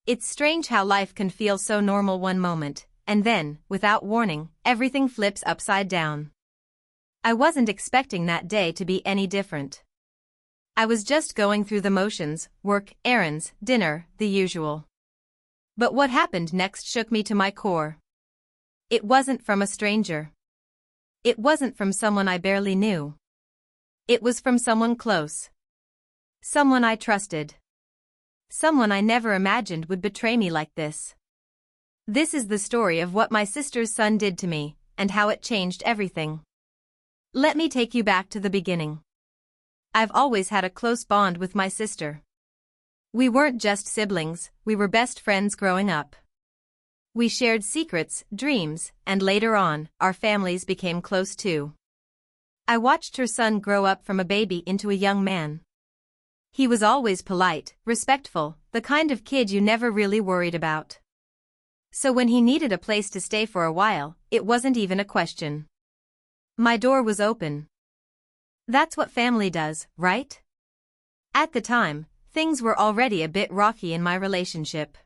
It's strange how life can feel so normal one moment, and then, without warning, everything flips upside down. I wasn't expecting that day to be any different. I was just going through the motions, work, errands, dinner, the usual. But what happened next shook me to my core. It wasn't from a stranger. It wasn't from someone I barely knew. It was from someone close. Someone I trusted. Someone I never imagined would betray me like this. This is the story of what my sister's son did to me, and how it changed everything. Let me take you back to the beginning. I've always had a close bond with my sister. We weren't just siblings, we were best friends growing up. We shared secrets, dreams, and later on, our families became close too. I watched her son grow up from a baby into a young man. He was always polite, respectful, the kind of kid you never really worried about. So when he needed a place to stay for a while, it wasn't even a question. My door was open. That's what family does, right? At the time, things were already a bit rocky in my relationship.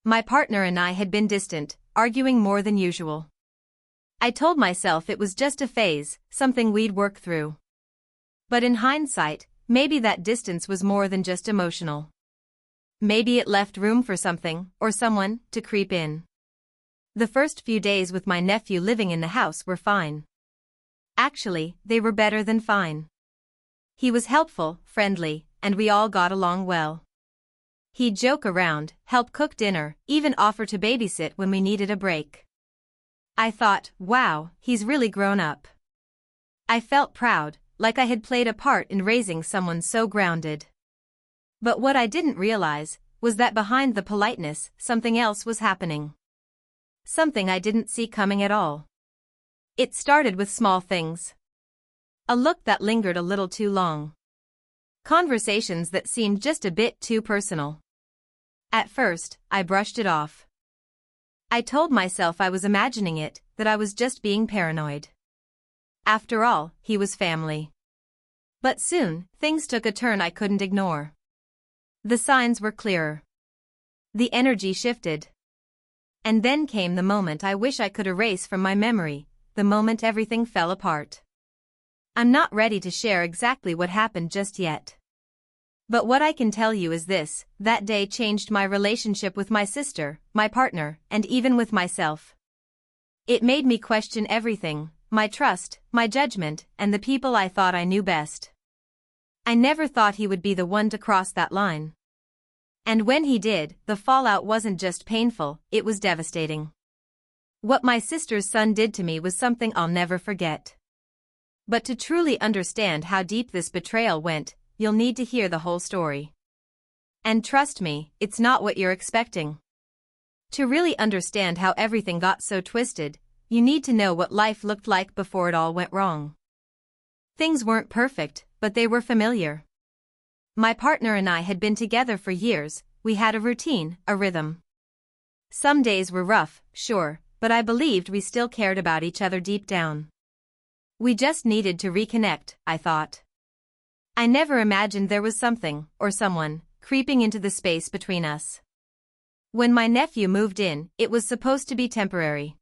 My partner and I had been distant, arguing more than usual. I told myself it was just a phase, something we'd work through. But in hindsight, maybe that distance was more than just emotional. Maybe it left room for something, or someone, to creep in. The first few days with my nephew living in the house were fine. Actually, they were better than fine. He was helpful, friendly, and we all got along well. He'd joke around, help cook dinner, even offer to babysit when we needed a break. I thought, wow, he's really grown up. I felt proud, like I had played a part in raising someone so grounded. But what I didn't realize was that behind the politeness, something else was happening. Something I didn't see coming at all. It started with small things. A look that lingered a little too long. Conversations that seemed just a bit too personal. At first, I brushed it off. I told myself I was imagining it, that I was just being paranoid. After all, he was family. But soon, things took a turn I couldn't ignore. The signs were clearer. The energy shifted. And then came the moment I wish I could erase from my memory, the moment everything fell apart. I'm not ready to share exactly what happened just yet. But what I can tell you is this: that day changed my relationship with my sister, my partner, and even with myself. It made me question everything, my trust, my judgment, and the people I thought I knew best. I never thought he would be the one to cross that line. And when he did, the fallout wasn't just painful, it was devastating. What my sister's son did to me was something I'll never forget. But to truly understand how deep this betrayal went, you'll need to hear the whole story. And trust me, it's not what you're expecting. To really understand how everything got so twisted, you need to know what life looked like before it all went wrong. Things weren't perfect, but they were familiar. My partner and I had been together for years, we had a routine, a rhythm. Some days were rough, sure, but I believed we still cared about each other deep down. We just needed to reconnect, I thought. I never imagined there was something, or someone, creeping into the space between us. When my nephew moved in, it was supposed to be temporary.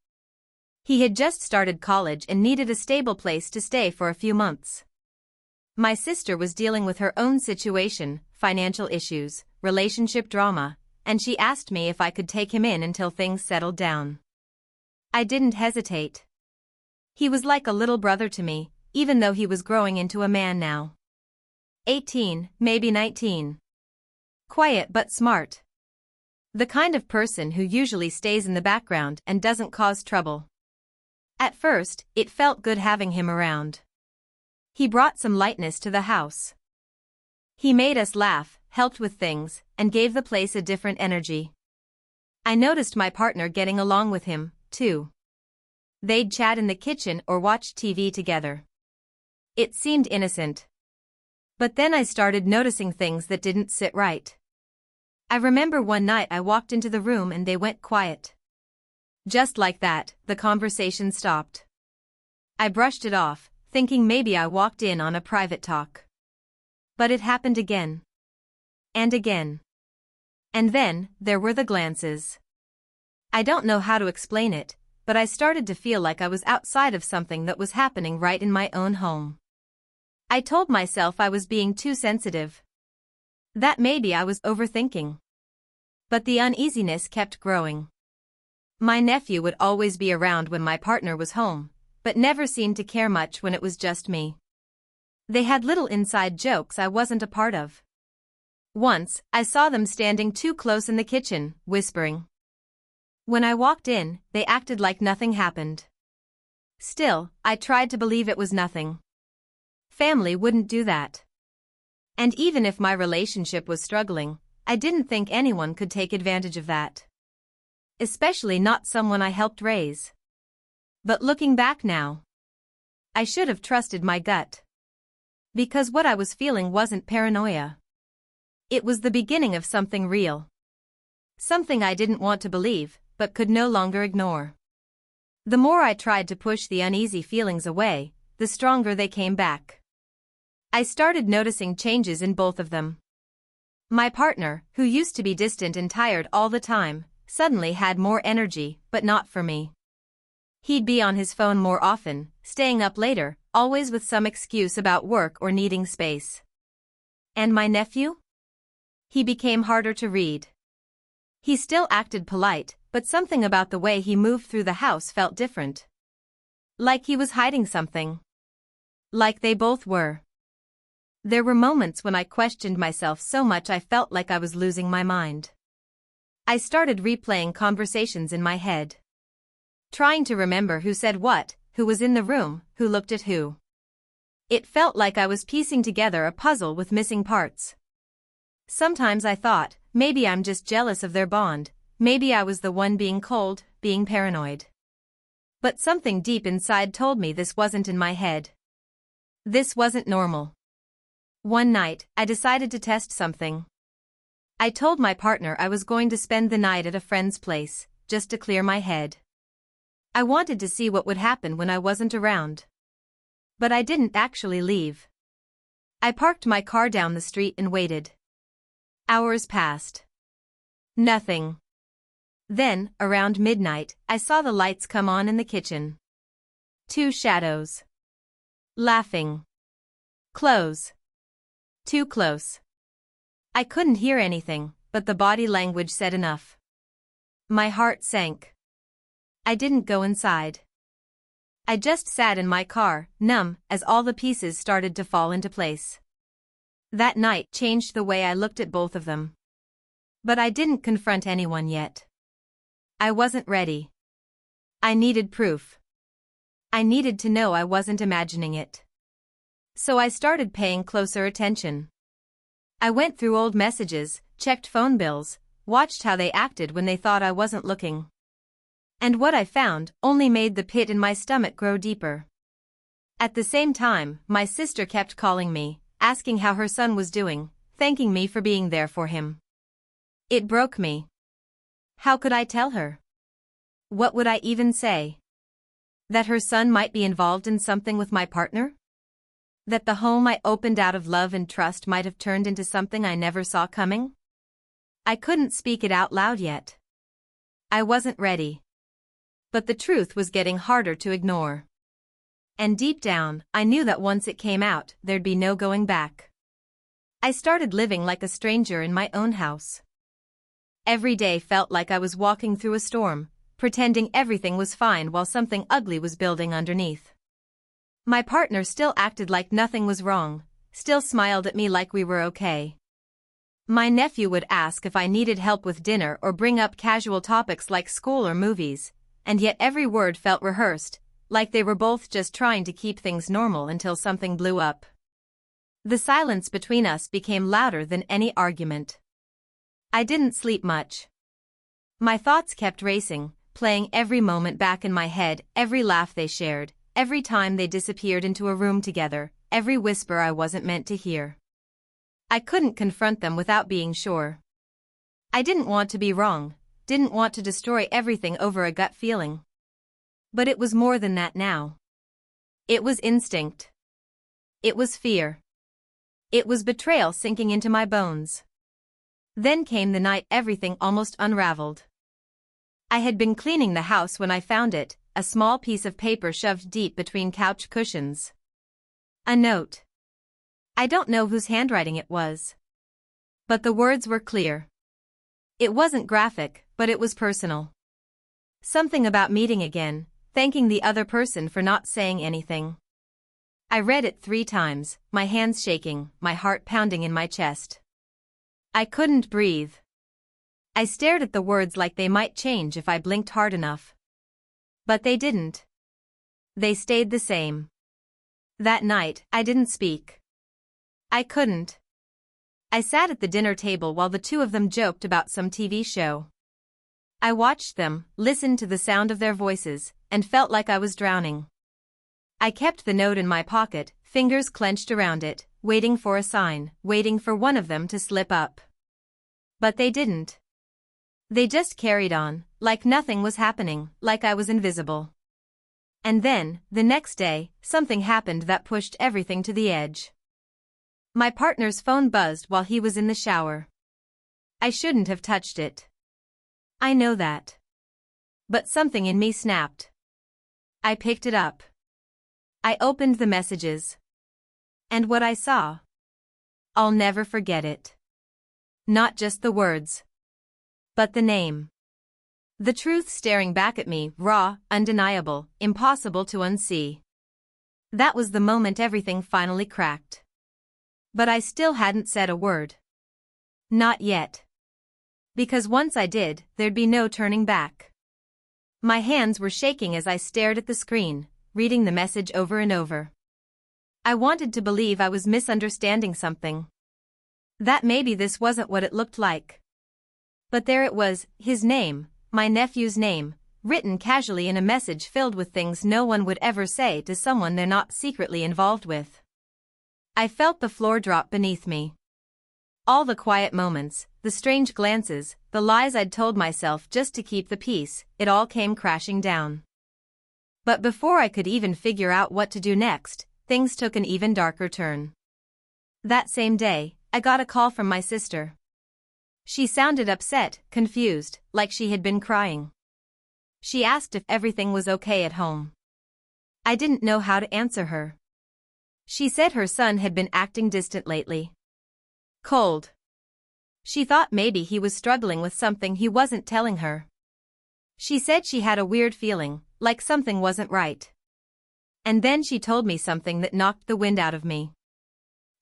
He had just started college and needed a stable place to stay for a few months. My sister was dealing with her own situation, financial issues, relationship drama, and she asked me if I could take him in until things settled down. I didn't hesitate. He was like a little brother to me, even though he was growing into a man now. 18, maybe 19. Quiet but smart. The kind of person who usually stays in the background and doesn't cause trouble. At first, it felt good having him around. He brought some lightness to the house. He made us laugh, helped with things, and gave the place a different energy. I noticed my partner getting along with him, too. They'd chat in the kitchen or watch TV together. It seemed innocent. But then I started noticing things that didn't sit right. I remember one night I walked into the room and they went quiet. Just like that, the conversation stopped. I brushed it off, thinking maybe I walked in on a private talk. But it happened again. And again. And then, there were the glances. I don't know how to explain it, but I started to feel like I was outside of something that was happening right in my own home. I told myself I was being too sensitive. That maybe I was overthinking. But the uneasiness kept growing. My nephew would always be around when my partner was home, but never seemed to care much when it was just me. They had little inside jokes I wasn't a part of. Once, I saw them standing too close in the kitchen, whispering. When I walked in, they acted like nothing happened. Still, I tried to believe it was nothing. Family wouldn't do that. And even if my relationship was struggling, I didn't think anyone could take advantage of that. Especially not someone I helped raise. But looking back now, I should have trusted my gut. Because what I was feeling wasn't paranoia. It was the beginning of something real. Something I didn't want to believe, but could no longer ignore. The more I tried to push the uneasy feelings away, the stronger they came back. I started noticing changes in both of them. My partner, who used to be distant and tired all the time, suddenly had more energy, but not for me. He'd be on his phone more often, staying up later, always with some excuse about work or needing space. And my nephew? He became harder to read. He still acted polite, but something about the way he moved through the house felt different. Like he was hiding something. Like they both were. There were moments when I questioned myself so much I felt like I was losing my mind. I started replaying conversations in my head. Trying to remember who said what, who was in the room, who looked at who. It felt like I was piecing together a puzzle with missing parts. Sometimes I thought, maybe I'm just jealous of their bond, maybe I was the one being cold, being paranoid. But something deep inside told me this wasn't in my head. This wasn't normal. One night, I decided to test something. I told my partner I was going to spend the night at a friend's place, just to clear my head. I wanted to see what would happen when I wasn't around. But I didn't actually leave. I parked my car down the street and waited. Hours passed. Nothing. Then, around midnight, I saw the lights come on in the kitchen. Two shadows. Laughing. Close. Too close. I couldn't hear anything, but the body language said enough. My heart sank. I didn't go inside. I just sat in my car, numb, as all the pieces started to fall into place. That night changed the way I looked at both of them. But I didn't confront anyone yet. I wasn't ready. I needed proof. I needed to know I wasn't imagining it. So I started paying closer attention. I went through old messages, checked phone bills, watched how they acted when they thought I wasn't looking. And what I found only made the pit in my stomach grow deeper. At the same time, my sister kept calling me, asking how her son was doing, thanking me for being there for him. It broke me. How could I tell her? What would I even say? That her son might be involved in something with my partner? That the home I opened out of love and trust might have turned into something I never saw coming? I couldn't speak it out loud yet. I wasn't ready. But the truth was getting harder to ignore. And deep down, I knew that once it came out, there'd be no going back. I started living like a stranger in my own house. Every day felt like I was walking through a storm, pretending everything was fine while something ugly was building underneath. My partner still acted like nothing was wrong, still smiled at me like we were okay. My nephew would ask if I needed help with dinner or bring up casual topics like school or movies, and yet every word felt rehearsed, like they were both just trying to keep things normal until something blew up. The silence between us became louder than any argument. I didn't sleep much. My thoughts kept racing, playing every moment back in my head, every laugh they shared, every time they disappeared into a room together, every whisper I wasn't meant to hear. I couldn't confront them without being sure. I didn't want to be wrong, didn't want to destroy everything over a gut feeling. But it was more than that now. It was instinct. It was fear. It was betrayal sinking into my bones. Then came the night everything almost unraveled. I had been cleaning the house when I found it, a small piece of paper shoved deep between couch cushions. A note. I don't know whose handwriting it was. But the words were clear. It wasn't graphic, but it was personal. Something about meeting again, thanking the other person for not saying anything. I read it 3 times, my hands shaking, my heart pounding in my chest. I couldn't breathe. I stared at the words like they might change if I blinked hard enough. But they didn't. They stayed the same. That night, I didn't speak. I couldn't. I sat at the dinner table while the two of them joked about some TV show. I watched them, listened to the sound of their voices, and felt like I was drowning. I kept the note in my pocket, fingers clenched around it, waiting for a sign, waiting for one of them to slip up. But they didn't. They just carried on, like nothing was happening, like I was invisible. And then, the next day, something happened that pushed everything to the edge. My partner's phone buzzed while he was in the shower. I shouldn't have touched it. I know that. But something in me snapped. I picked it up. I opened the messages. And what I saw. I'll never forget it. Not just the words. But the name. The truth staring back at me, raw, undeniable, impossible to unsee. That was the moment everything finally cracked. But I still hadn't said a word. Not yet. Because once I did, there'd be no turning back. My hands were shaking as I stared at the screen, reading the message over and over. I wanted to believe I was misunderstanding something. That maybe this wasn't what it looked like. But there it was, his name, my nephew's name, written casually in a message filled with things no one would ever say to someone they're not secretly involved with. I felt the floor drop beneath me. All the quiet moments, the strange glances, the lies I'd told myself just to keep the peace, it all came crashing down. But before I could even figure out what to do next, things took an even darker turn. That same day, I got a call from my sister. She sounded upset, confused, like she had been crying. She asked if everything was okay at home. I didn't know how to answer her. She said her son had been acting distant lately. Cold. She thought maybe he was struggling with something he wasn't telling her. She said she had a weird feeling, like something wasn't right. And then she told me something that knocked the wind out of me.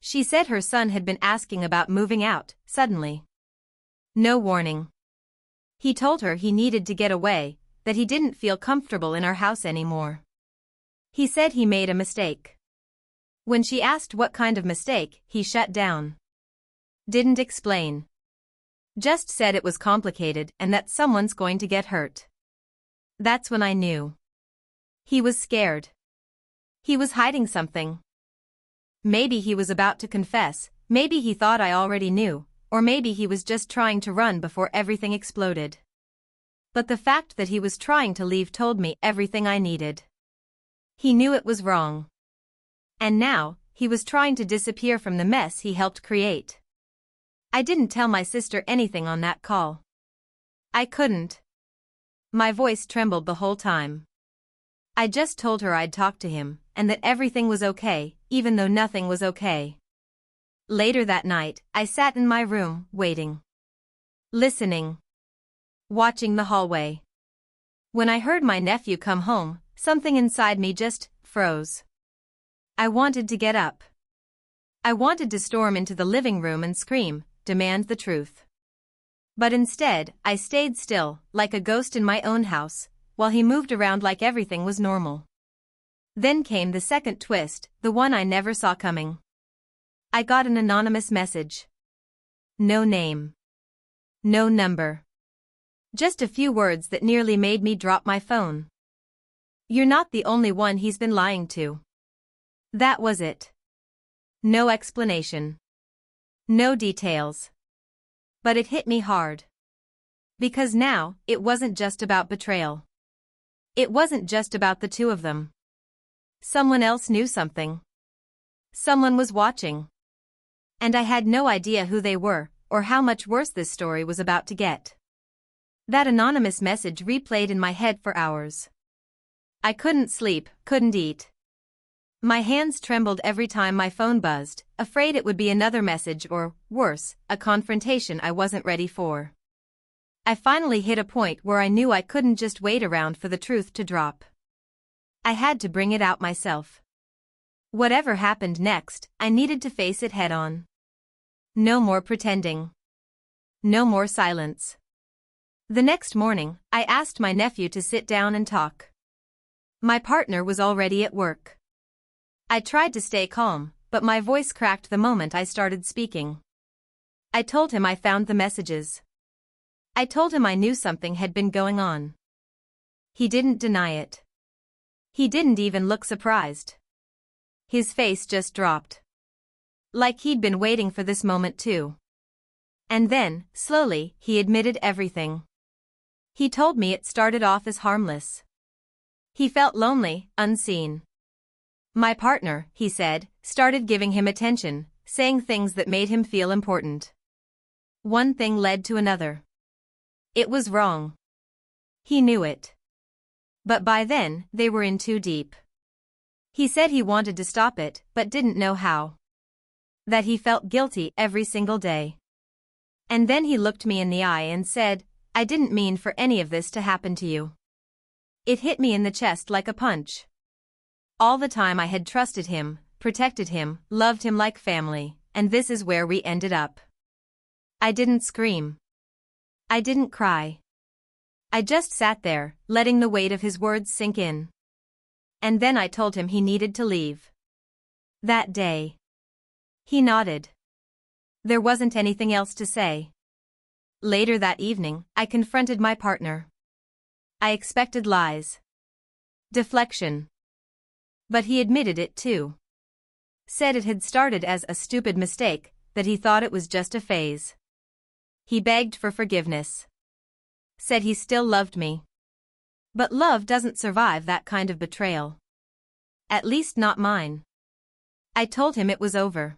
She said her son had been asking about moving out, suddenly. No warning. He told her he needed to get away, that he didn't feel comfortable in our house anymore. He said he made a mistake. When she asked what kind of mistake, he shut down. Didn't explain. Just said it was complicated and that someone's going to get hurt. That's when I knew. He was scared. He was hiding something. Maybe he was about to confess, maybe he thought I already knew, or maybe he was just trying to run before everything exploded. But the fact that he was trying to leave told me everything I needed. He knew it was wrong. And now, he was trying to disappear from the mess he helped create. I didn't tell my sister anything on that call. I couldn't. My voice trembled the whole time. I just told her I'd talked to him, and that everything was okay, even though nothing was okay. Later that night, I sat in my room, waiting. Listening. Watching the hallway. When I heard my nephew come home, something inside me just froze. I wanted to get up. I wanted to storm into the living room and scream, demand the truth. But instead, I stayed still, like a ghost in my own house, while he moved around like everything was normal. Then came the second twist, the one I never saw coming. I got an anonymous message. No name. No number. Just a few words that nearly made me drop my phone. You're not the only one he's been lying to. That was it. No explanation. No details. But it hit me hard. Because now, it wasn't just about betrayal. It wasn't just about the two of them. Someone else knew something. Someone was watching. And I had no idea who they were, or how much worse this story was about to get. That anonymous message replayed in my head for hours. I couldn't sleep, couldn't eat. My hands trembled every time my phone buzzed, afraid it would be another message or, worse, a confrontation I wasn't ready for. I finally hit a point where I knew I couldn't just wait around for the truth to drop. I had to bring it out myself. Whatever happened next, I needed to face it head on. No more pretending. No more silence. The next morning, I asked my nephew to sit down and talk. My partner was already at work. I tried to stay calm, but my voice cracked the moment I started speaking. I told him I found the messages. I told him I knew something had been going on. He didn't deny it. He didn't even look surprised. His face just dropped. Like he'd been waiting for this moment too. And then, slowly, he admitted everything. He told me it started off as harmless. He felt lonely, unseen. My partner, he said, started giving him attention, saying things that made him feel important. One thing led to another. It was wrong. He knew it. But by then, they were in too deep. He said he wanted to stop it, but didn't know how. That he felt guilty every single day. And then he looked me in the eye and said, "I didn't mean for any of this to happen to you." It hit me in the chest like a punch. All the time I had trusted him, protected him, loved him like family, and this is where we ended up. I didn't scream. I didn't cry. I just sat there, letting the weight of his words sink in. And then I told him he needed to leave. That day. He nodded. There wasn't anything else to say. Later that evening, I confronted my partner. I expected lies. Deflection. But he admitted it too. Said it had started as a stupid mistake, that he thought it was just a phase. He begged for forgiveness. Said he still loved me. But love doesn't survive that kind of betrayal. At least not mine. I told him it was over.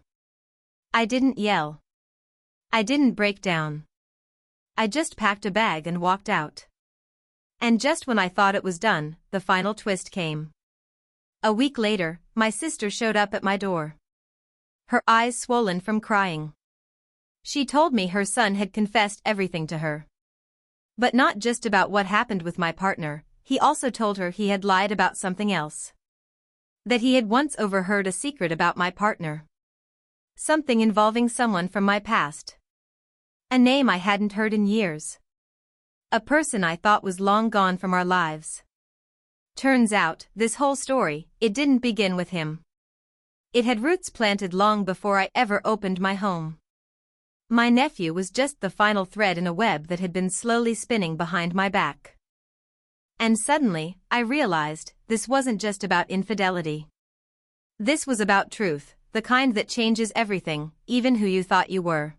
I didn't yell. I didn't break down. I just packed a bag and walked out. And just when I thought it was done, the final twist came. A week later, my sister showed up at my door. Her eyes swollen from crying. She told me her son had confessed everything to her. But not just about what happened with my partner, he also told her he had lied about something else. That he had once overheard a secret about my partner. Something involving someone from my past. A name I hadn't heard in years. A person I thought was long gone from our lives. Turns out, this whole story, it didn't begin with him. It had roots planted long before I ever opened my home. My nephew was just the final thread in a web that had been slowly spinning behind my back. And suddenly, I realized, this wasn't just about infidelity. This was about truth, the kind that changes everything, even who you thought you were.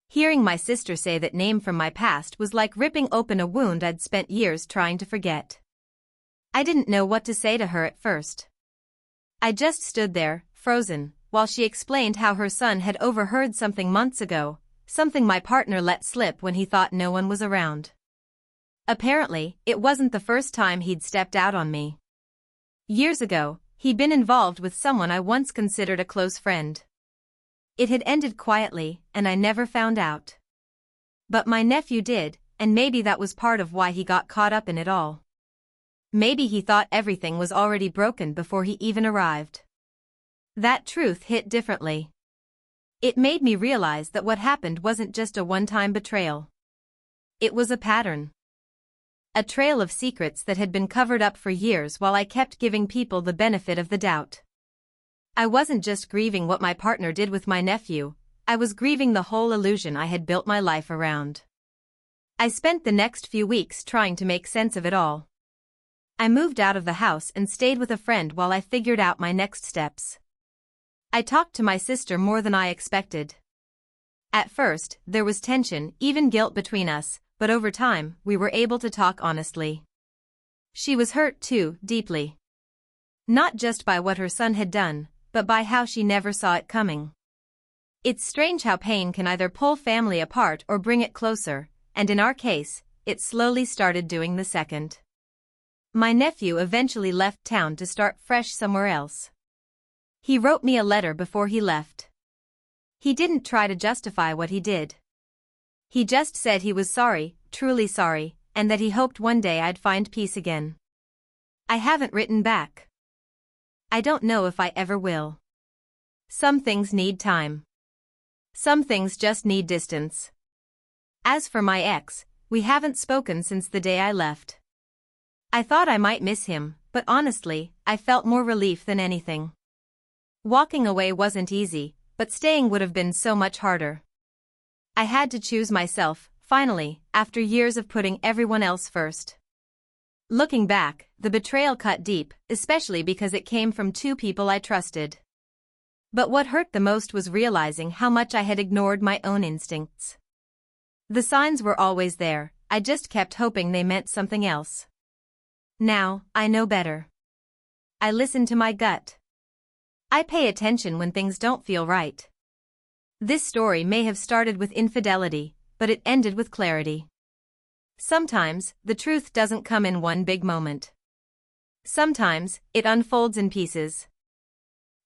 Hearing my sister say that name from my past was like ripping open a wound I'd spent years trying to forget. I didn't know what to say to her at first. I just stood there, frozen, while she explained how her son had overheard something months ago, something my partner let slip when he thought no one was around. Apparently, it wasn't the first time he'd stepped out on me. Years ago, he'd been involved with someone I once considered a close friend. It had ended quietly, and I never found out. But my nephew did, and maybe that was part of why he got caught up in it all. Maybe he thought everything was already broken before he even arrived. That truth hit differently. It made me realize that what happened wasn't just a one-time betrayal. It was a pattern. A trail of secrets that had been covered up for years while I kept giving people the benefit of the doubt. I wasn't just grieving what my partner did with my nephew, I was grieving the whole illusion I had built my life around. I spent the next few weeks trying to make sense of it all. I moved out of the house and stayed with a friend while I figured out my next steps. I talked to my sister more than I expected. At first, there was tension, even guilt between us, but over time, we were able to talk honestly. She was hurt too, deeply. Not just by what her son had done, but by how she never saw it coming. It's strange how pain can either pull family apart or bring it closer, and in our case, it slowly started doing the second. My nephew eventually left town to start fresh somewhere else. He wrote me a letter before he left. He didn't try to justify what he did. He just said he was sorry, truly sorry, and that he hoped one day I'd find peace again. I haven't written back. I don't know if I ever will. Some things need time. Some things just need distance. As for my ex, we haven't spoken since the day I left. I thought I might miss him, but honestly, I felt more relief than anything. Walking away wasn't easy, but staying would have been so much harder. I had to choose myself, finally, after years of putting everyone else first. Looking back, the betrayal cut deep, especially because it came from two people I trusted. But what hurt the most was realizing how much I had ignored my own instincts. The signs were always there, I just kept hoping they meant something else. Now, I know better. I listen to my gut. I pay attention when things don't feel right. This story may have started with infidelity, but it ended with clarity. Sometimes, the truth doesn't come in one big moment. Sometimes, it unfolds in pieces.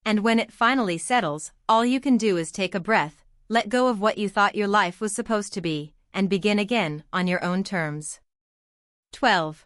And when it finally settles, all you can do is take a breath, let go of what you thought your life was supposed to be, and begin again on your own terms. 12.